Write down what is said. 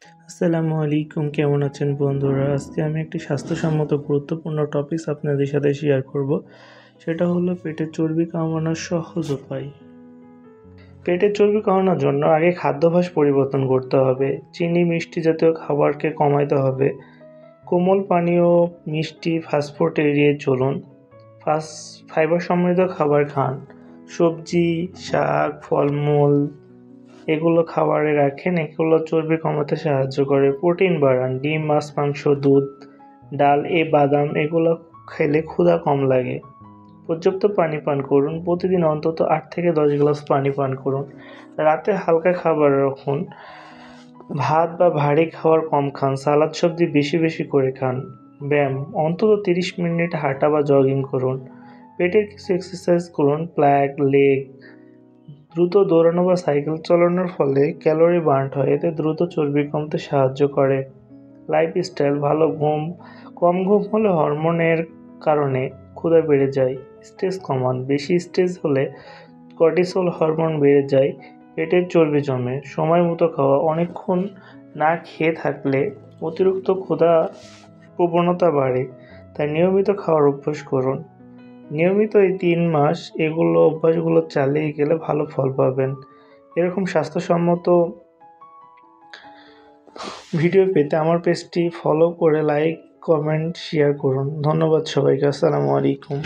আসসালামু আলাইকুম, কেমন আছেন বন্ধুরা? আজকে আমি একটি স্বাস্থ্যসম্মত গুরুত্বপূর্ণ টপিকস আপনাদের সাথে শেয়ার করব। সেটা হলো পেটের চর্বি কমানোর সহজ উপায়। পেটের চর্বি কমানোর জন্য আগে খাদ্যাভ্যাস পরিবর্তন করতে হবে। চিনি মিষ্টি জাতীয় খাবারকে কমাইতে হবে। কোমল পানীয়, মিষ্টি, ফাস্টফুড এড়িয়ে চলুন। ফাইবার সমৃদ্ধ খাবার খান। সবজি, শাক, ফলমূল এগুলো খাবারে রাখেন, এগুলো চর্বি কমাতে সাহায্য করে। প্রোটিন বাড়ান, ডিম, মাছ, মাংস, দুধ, ডাল, বাদাম এগুলো খেলে ক্ষুধা কম লাগে। পর্যাপ্ত পানি পান করুন, প্রতিদিন অন্তত 8 থেকে 10 গ্লাস পানি পান করুন। রাতে হালকা খাবার রাখুন, ভাত বা ভারী খাবার কম খান, সালাদ সবজি বেশি বেশি করে খান। ব্যায়াম, অন্তত 30 মিনিট হাঁটা বা জগিং করুন। পেটের কিছু এক্সারসাইজ করুন, প্ল্যাঙ্ক, লেগ। দ্রুত দৌড়ানো বা সাইকেল চালানোর ফলে ক্যালোরি বার্ন হয়, এতে দ্রুত চর্বি কমতে সাহায্য করে। লাইফস্টাইল, ভালো ঘুম, কম ঘুম হলে হরমোনের কারণে ক্ষুধা বেড়ে যায়। স্ট্রেস কমান, বেশি স্ট্রেস হলে কর্টিসল হরমোন বেড়ে যায়, পেটের চর্বি জমে। সময় মতো খাওয়া, অনেকক্ষণ না খেয়ে থাকলে অতিরিক্ত ক্ষুধা প্রবণতা বাড়ে, তাই নিয়মিত খাওয়ার অভ্যাস করুন। নিয়মিত এই 3 মাস অভ্যাসগুলো চালিয়ে গেলে ভালো ফল পাবেন। এরকম স্বাস্থ্যসম্মত ভিডিও পেতে আমার পেজটি ফলো করে লাইক, কমেন্ট, শেয়ার করুন। ধন্যবাদ সবাইকে। আসসালামু আলাইকুম।